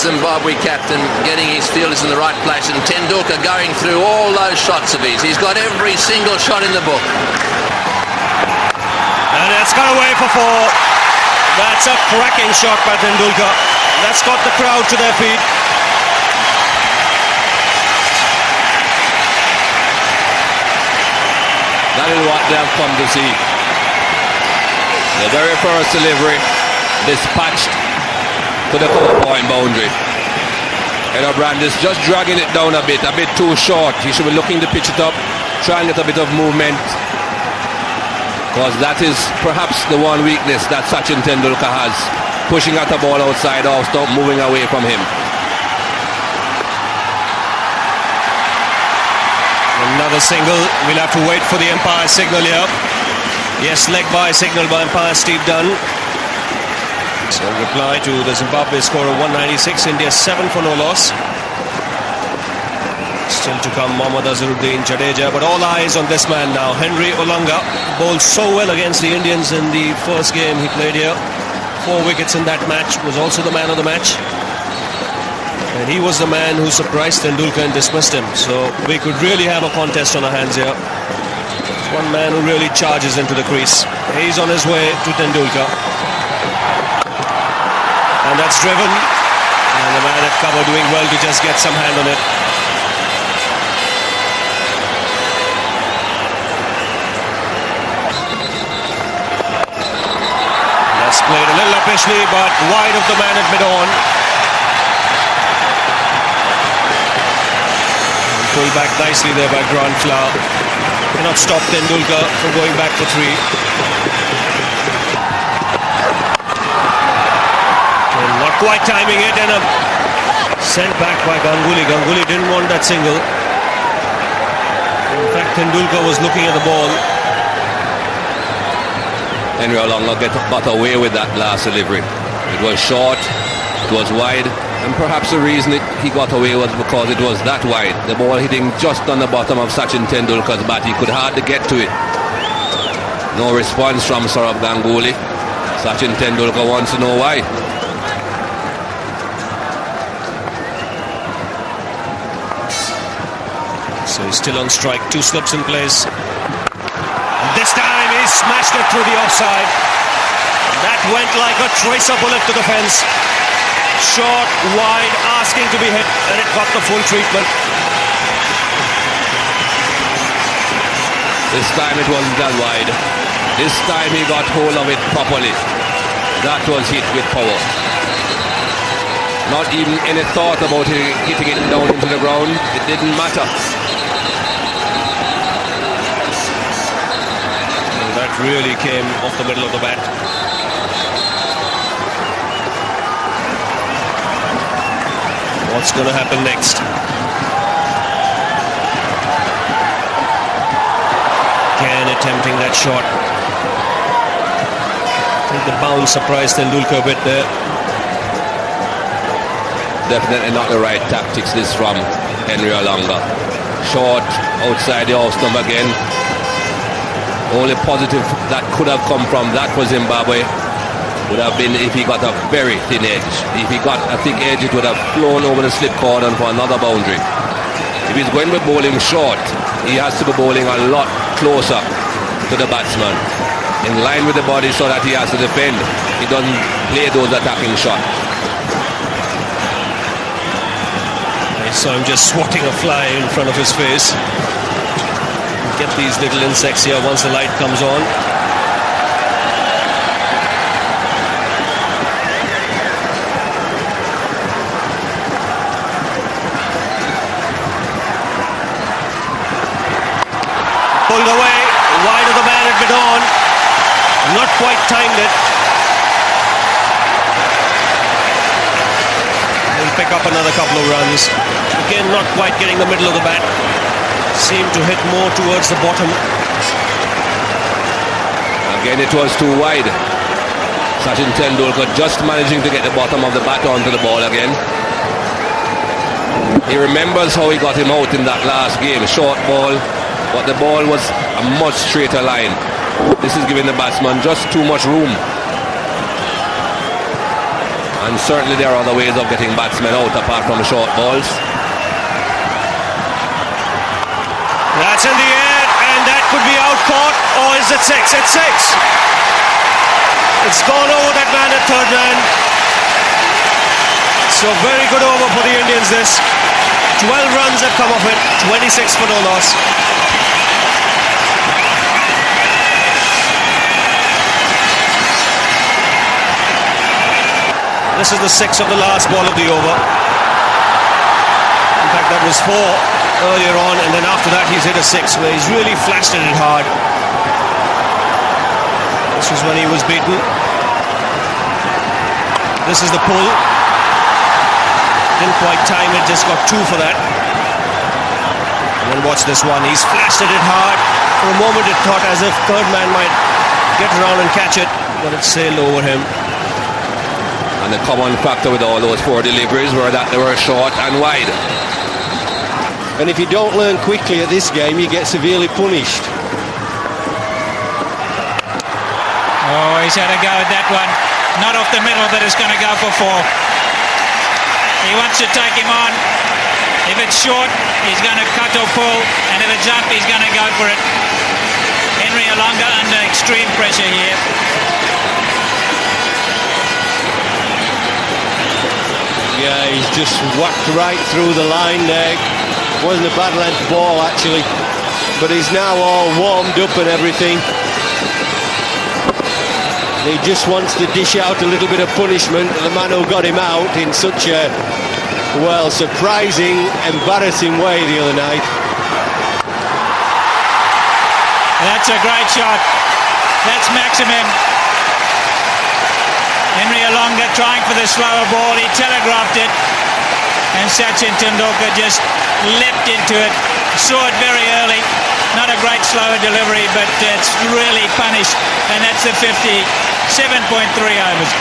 Zimbabwe captain getting his fielders in the right place, and Tendulkar going through all those shots of his. He's got every single shot in the book. And it's got away for 4. That's a cracking shot by Tendulkar. That's got the crowd to their feet. That is what they have come to see. The very first delivery dispatched to the 4-point boundary. Brandis just dragging it down a bit too short. He should be looking to pitch it up, try and get a bit of movement, because that is perhaps the one weakness that Sachin Tendulkar has, pushing out the ball outside off, stop moving away from him. Another single. We'll have to wait for the umpire signal here. Yes, leg by signal by umpire Steve Dunn. So reply to the Zimbabwe score of 196, India 7 for no loss. Still to come Mohammad Azharuddin Jadeja, but all eyes on this man now. Henry Olanga bowled so well against the Indians in the first game he played here. 4 wickets in that match, was also the man of the match. And he was the man who surprised Tendulkar and dismissed him. So we could really have a contest on our hands here. One man who really charges into the crease. He's on his way to Tendulkar. And that's driven. And the man at cover doing well to just get some hand on it. That's played a little uppishly, but wide of the man at mid-on. Pulled back nicely there by Grant Flower. Cannot stop Tendulkar from going back for 3. And not quite timing it, and a sent back by Ganguly. Ganguly didn't want that single. In fact, Tendulkar was looking at the ball. Henry Olanga got away with that last delivery. It was short, it was wide. And perhaps the reason he got away was because it was that wide. The ball hitting just on the bottom of Sachin Tendulkar's bat. He could hardly get to it. No response from Saurabh Ganguly. Sachin Tendulkar wants to know why. So he's still on strike. 2 slips in place. And this time he smashed it through the offside. That went like a tracer bullet to the fence. Short, wide, asking to be hit, and it got the full treatment. This time it wasn't that wide. This time he got hold of it properly. That was hit with power. Not even any thought about hitting it down into the ground. It didn't matter. And that really came off the middle of the bat. What's going to happen next? Again attempting that shot. I think the bounce surprised Tendulkar a bit there. Definitely not the right tactics, this from Henry Olanga. Short, outside the off stump again. Only positive that could have come from that for Zimbabwe would have been if he got a very thin edge. If he got a thick edge, it would have flown over the slip cordon for another boundary. If he's going to be bowling short, he has to be bowling a lot closer to the batsman, in line with the body, so that he has to defend. He doesn't play those attacking shots. I saw him just swatting a fly in front of his face. Get these little insects here once the light comes on. Pulled away, wide of the man at mid-on. Not quite timed it. He'll pick up another couple of runs. Again, not quite getting the middle of the bat. Seemed to hit more towards the bottom. Again, it was too wide. Sachin Tendulkar just managing to get the bottom of the bat onto the ball again. He remembers how he got him out in that last game. Short ball. But the ball was a much straighter line. This is giving the batsman just too much room. And certainly there are other ways of getting batsmen out apart from short balls. That's in the air, and that could be out caught, or is it six? It's six. It's gone over that man at third man. So very good over for the Indians this. 12 runs have come off it, 26 for no loss. This is the sixth of the last ball of the over. In fact, that was four earlier on, and then after that he's hit a six where he's really flashed at it hard. This was when he was beaten. This is the pull. Didn't quite time it, just got two for that. And then watch this one. He's flashed at it hard. For a moment it thought as if third man might get around and catch it, but it sailed over him. And the common factor with all those four deliveries were that they were short and wide. And if you don't learn quickly at this game, you get severely punished. Oh, he's had a go at that one. Not off the middle, but it's going to go for four. He wants to take him on. If it's short, he's going to cut or pull. And if it's up, he's going to go for it. Henry Olonga under extreme pressure here. Yeah, he's just whacked right through the line there. Wasn't a bad length ball actually, but he's now all warmed up and everything. He just wants to dish out a little bit of punishment to the man who got him out in such a, well, surprising, embarrassing way the other night. That's a great shot. That's maximum. Henry Olonga trying for the slower ball. He telegraphed it. And Sachin Tendulkar just leapt into it. Saw it very early. Not a great slower delivery, but it's really punished. And that's the 57.3 overs.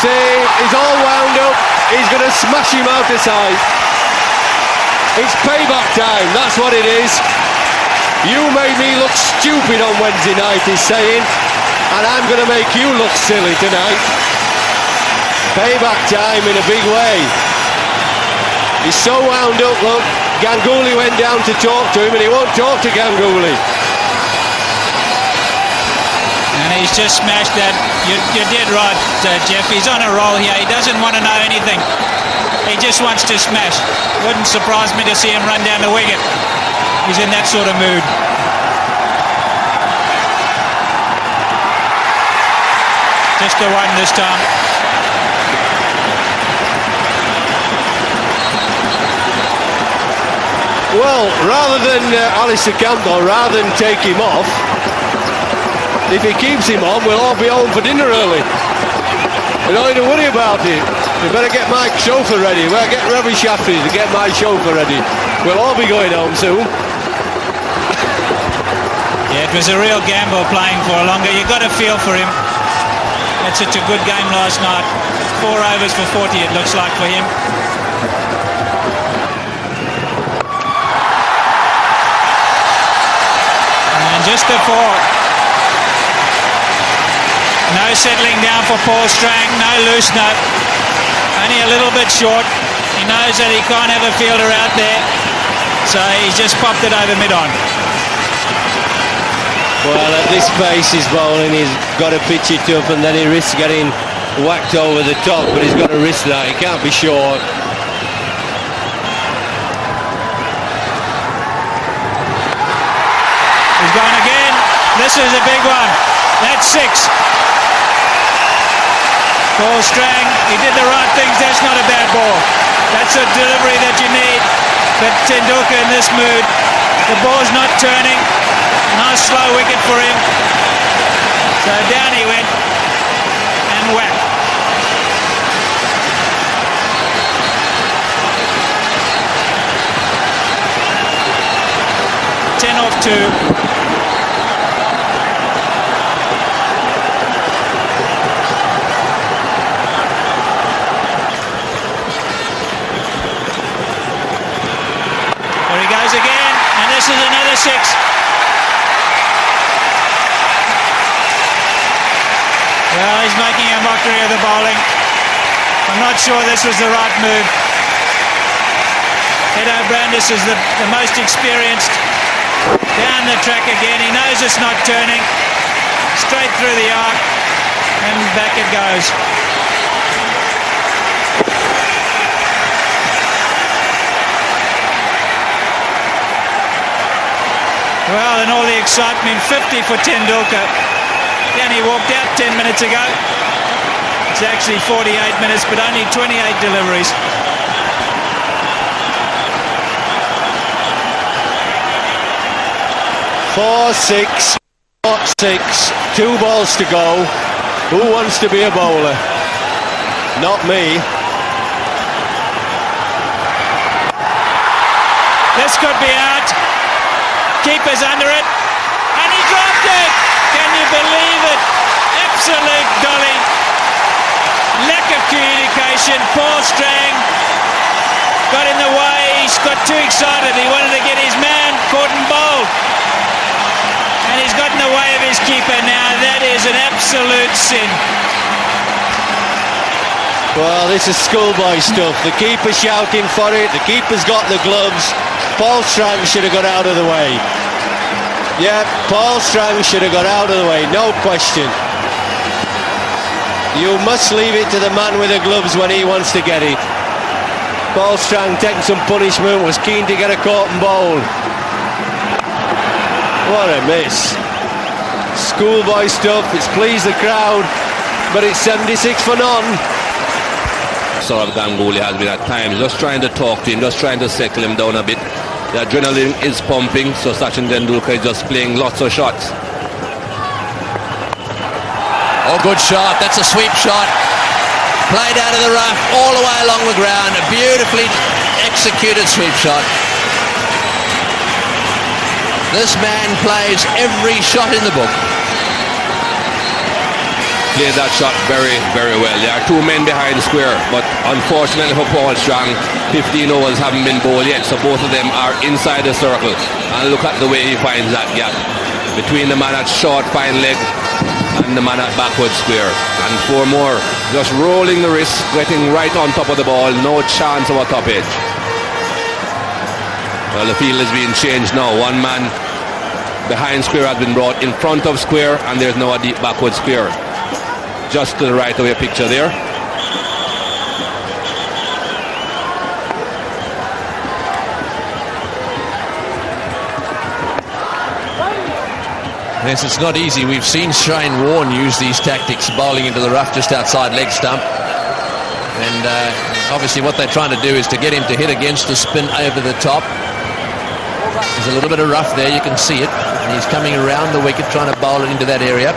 See, he's all wound up. He's going to smash him out the side. It's payback time, that's what it is. You made me look stupid on Wednesday night, he's saying, and I'm going to make you look silly tonight. Payback time in a big way. He's so wound up, look. Ganguly went down to talk to him, and he won't talk to Ganguly. And he's just smashed that. You did right, Jeff. He's on a roll here. He doesn't want to know anything. He just wants to smash. Wouldn't surprise me to see him run down the wicket. He's in that sort of mood. Just the one this time. Well, rather than Alistair Campbell, rather than take him off, if he keeps him on, we'll all be home for dinner early. We don't need to worry about it. We better get my chauffeur ready. We'll get Ravi Shafri to get my chauffeur ready. We'll all be going home soon. Yeah, it was a real gamble playing for Olonga. You got a feel for him. Had such a good game last night. 4 overs for 40 it looks like for him. And just the 4. No settling down for Paul Strang, no loosener, only a little bit short. He knows that he can't have a fielder out there, so he's just popped it over mid-on. Well, at this pace he's bowling, he's got to pitch it up and then he risks getting whacked over the top, but he's got to risk that, he can't be short. He's gone again. This is a big one. That's 6. Paul Strang, he did the right things. That's not a bad ball. That's a delivery that you need. But Tendulkar in this mood, the ball's not turning. Nice slow wicket for him. So down he went and whack. He's making a mockery of the bowling. I'm not sure this was the right move. Edo Brandis is the most experienced. Down the track again. He knows it's not turning. Straight through the arc. And back it goes. Well, and all the excitement, 50 for Tendulkar. He only walked out 10 minutes ago. It's actually 48 minutes, but only 28 deliveries. Four, six, 2 balls to go. Who wants to be a bowler? Not me. This could be out. Keeper's under it. And he dropped it! Can you believe it? Absolute dolly. Lack of communication. Paul Strang got in the way. He's got too excited. He wanted to get his man caught and bowled. And he's got in the way of his keeper now. That is an absolute sin. Well, this is schoolboy stuff. The keeper shouting for it. The keeper's got the gloves. Paul Strang should have got out of the way. Yeah, Paul Strang should have got out of the way, no question. You must leave it to the man with the gloves when he wants to get it. Paul Strang taking some punishment, was keen to get a caught and bowl. What a miss. Schoolboy stuff, it's pleased the crowd, but it's 76 for none. Saurav Ganguly has been at times just trying to talk to him, just trying to settle him down a bit. The adrenaline is pumping, so Sachin Tendulkar is just playing lots of shots. Oh, good shot. That's a sweep shot. Played out of the rough, all the way along the ground. A beautifully executed sweep shot. This man plays every shot in the book. Played that shot very, very well. There are 2 men behind the square, but unfortunately for Paul Strang, 15 overs haven't been bowled yet, so both of them are inside the circle. And look at the way he finds that gap between the man at short, fine leg and the man at backward square. And 4 more, just rolling the wrist, getting right on top of the ball, no chance of a top edge. Well, the field is being changed now. 1 man behind square has been brought in front of square, and there's now a deep backward square. Just to the right of your picture there. Yes, it's not easy. We've seen Shane Warne use these tactics, bowling into the rough just outside leg stump. And obviously what they're trying to do is to get him to hit against the spin over the top. There's a little bit of rough there, you can see it. And he's coming around the wicket trying to bowl it into that area.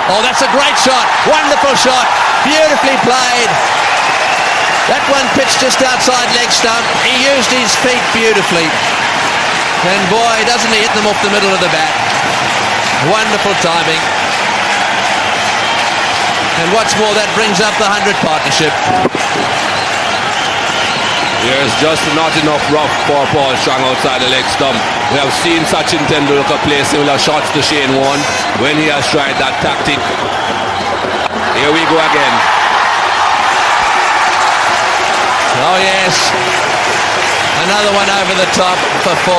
Oh, that's a great shot. Wonderful shot. Beautifully played. That one pitched just outside leg stump. He used his feet beautifully. And boy, doesn't he hit them off the middle of the bat. Wonderful timing. And what's more, that brings up the 100 partnership. There's just not enough rough for Paul Strang outside the leg stump. We have seen Sachin Tendulkar play similar shots to Shane Warne when he has tried that tactic. Here we go again. Oh yes. Another one over the top for 4.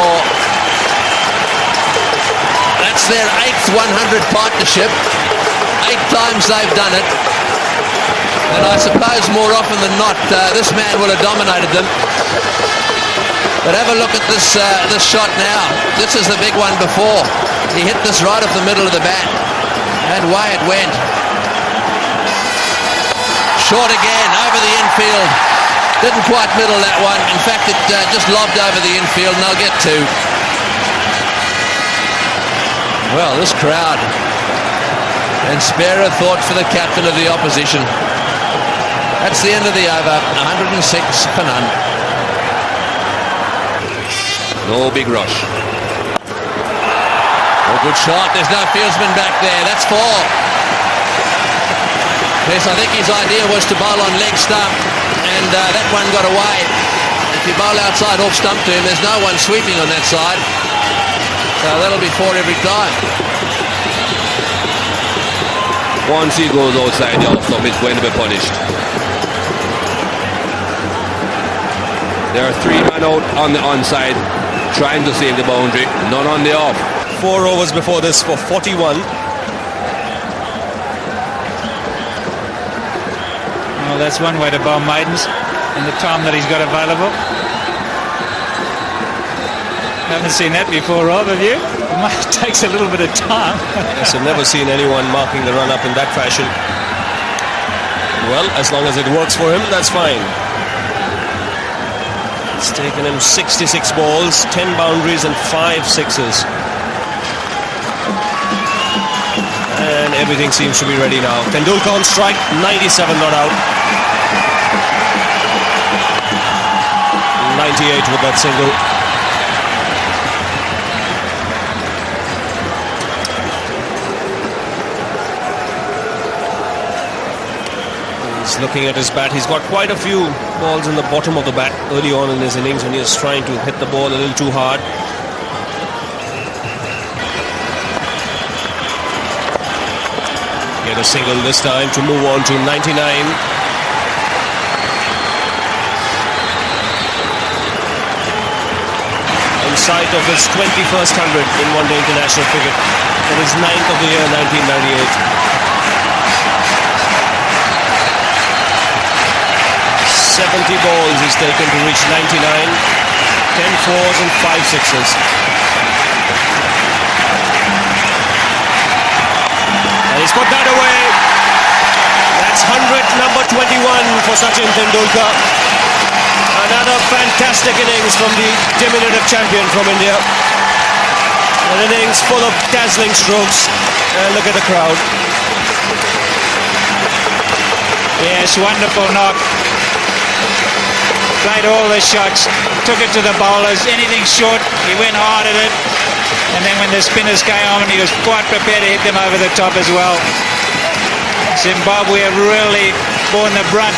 That's their 8th 100 partnership. 8 times they've done it. And I suppose more often than not, this man will have dominated them. But have a look at this shot now. This is the big one before. He hit this right off the middle of the bat. And away it went. Short again, over the infield. Didn't quite middle that one. In fact, it just lobbed over the infield, and they'll get 2. Well, this crowd. And spare a thought for the captain of the opposition. That's the end of the over. 106 for none. No big rush. Oh, good shot. There's no fieldsman back there. That's 4. Yes, I think his idea was to bowl on leg stump, and that one got away. If you bowl outside off stump to him, there's no one sweeping on that side. So that'll be 4 every time. Once he goes outside the off stump, he's going to be punished. There are 3 men out on the onside trying to save the boundary, none on the off. 4 overs before this for 41. Well, that's one way to bowl maidens in the time that he's got available. Haven't seen that before, Rob, have you? It takes a little bit of time. Yes, I've never seen anyone marking the run-up in that fashion. Well, as long as it works for him, that's fine. It's taken him 66 balls, 10 boundaries and 5 sixes. And everything seems to be ready now. Tendulkar on strike, 97 not out. 98 with that single. He's looking at his bat. He's got quite a few balls in the bottom of the bat early on in his innings when he was trying to hit the ball a little too hard. Get a single this time to move on to 99. In sight of his 21st 100 in one-day international cricket. And his 9th of the year, 1998. 70 balls he's taken to reach 99. 10 fours and 5 sixes. And he's put that away. That's 100 number 21 for Sachin Tendulkar. Another fantastic innings from the diminutive champion from India. An innings full of dazzling strokes. And look at the crowd. Yes, wonderful knock. Played all the shots, took it to the bowlers. Anything short, he went hard at it. And then when the spinners came on, he was quite prepared to hit them over the top as well. Zimbabwe have really borne the brunt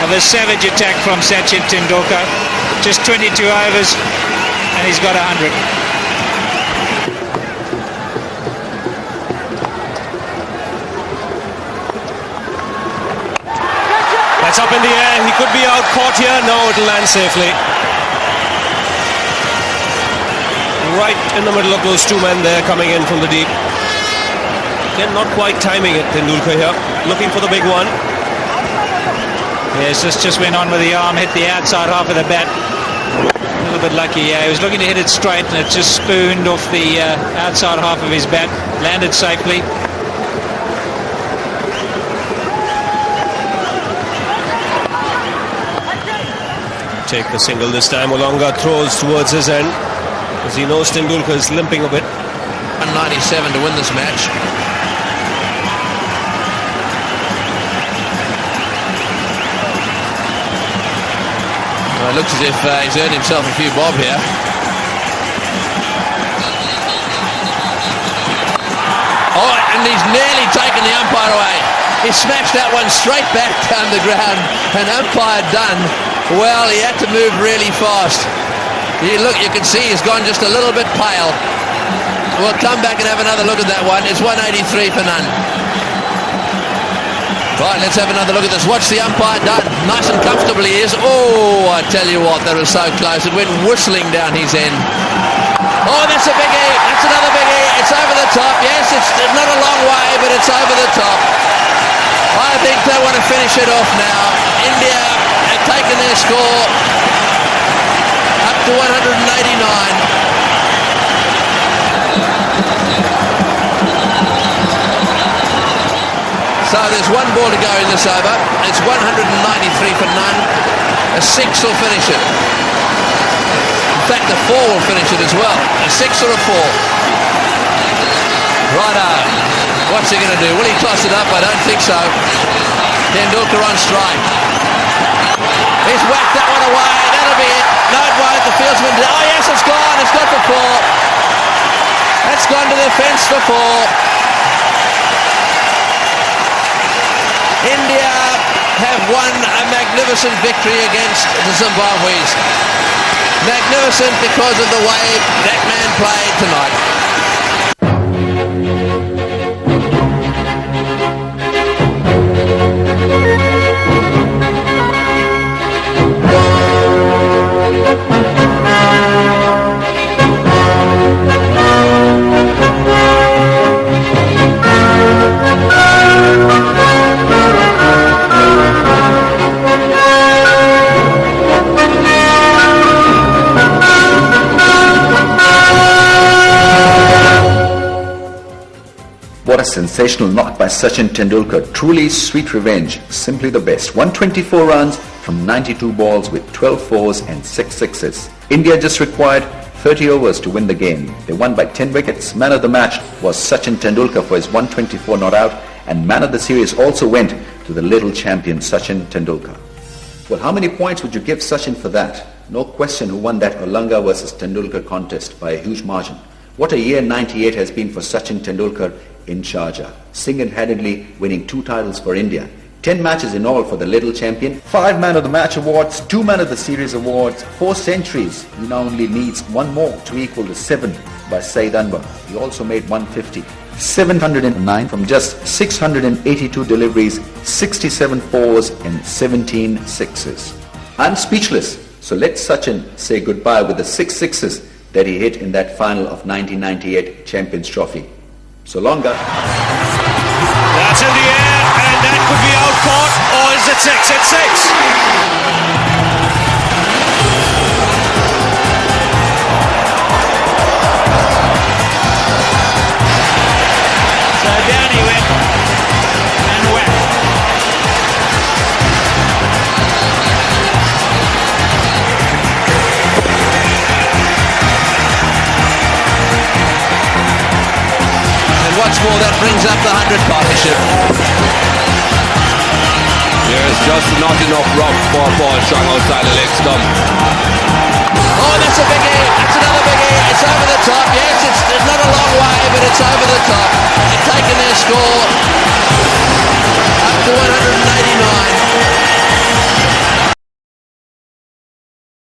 of a savage attack from Sachin Tendulkar. Just 22 overs and he's got 100. That's up in the air. He could be out caught here. No, it'll land safely. Right in the middle of those 2 men there coming in from the deep. Again, not quite timing it, Tendulkar here. Looking for the big one. Yes, this just went on with the arm, hit the outside half of the bat. A little bit lucky, yeah. He was looking to hit it straight and it just spooned off the outside half of his bat. Landed safely. Take the single this time. Olonga throws towards his end as he knows Tendulkar is limping a bit. 197 to win this match. Well, it looks as if he's earned himself a few bob here. Oh, and he's nearly taken the umpire away. He smashed that one straight back down the ground, and umpire done. Well, he had to move really fast. You can see he's gone just a little bit pale. We'll come back and have another look at that one. It's 183 for none. Right, let's have another look at this. Watch the umpire done. Nice and comfortably he is. Oh, I tell you what, that was so close. It went whistling down his end. Oh, that's a biggie. That's another biggie. It's over the top. Yes, it's not a long way, but it's over the top. I think they want to finish it off now. India have taken their score up to 189. So there's 1 ball to go in this over. It's 193 for none. A 6 will finish it. In fact, a 4 will finish it as well. A 6 or a 4. Righto. What's he going to do? Will he toss it up? I don't think so. Tendulkar on strike. He's whacked that one away. That'll be it. No, it won't. The fieldsman... Oh, yes, it's gone. It's got for 4. That's gone to the fence for 4. India have won a magnificent victory against the Zimbabweans. Magnificent because of the way that man played tonight. sensational knock by Sachin Tendulkar. Truly sweet revenge, simply the best. 124 runs from 92 balls with 12 fours and 6 sixes. India just required 30 overs to win the game. They won by 10 wickets. Man of the match was Sachin Tendulkar for his 124 not out, and man of the series also went to the little champion Sachin Tendulkar. Well, how many points would you give Sachin for that? No question who won that Olanga versus Tendulkar contest by a huge margin. What a year 98 has been for Sachin Tendulkar in Sharjah, single-handedly winning 2 titles for India. 10 matches in all for the little champion, 5 man of the match awards, 2 man of the series awards, 4 centuries. He now only needs 1 more to equal the 7 by Saeed Anwar. He also made 150. 709 from just 682 deliveries, 67 fours and 17 sixes. I'm speechless. So let Sachin say goodbye with the 6 sixes that he hit in that final of 1998 Champions Trophy. So longer. That's in the air, and that could be out caught, or is it 6? It's 6. So down he went and whack. And what's more, that brings up the 100 partnership. There's just not enough rough for Paul Strong outside the leg stump. Oh, that's a biggie. That's another biggie. It's over the top. Yes, it's not a long way, but it's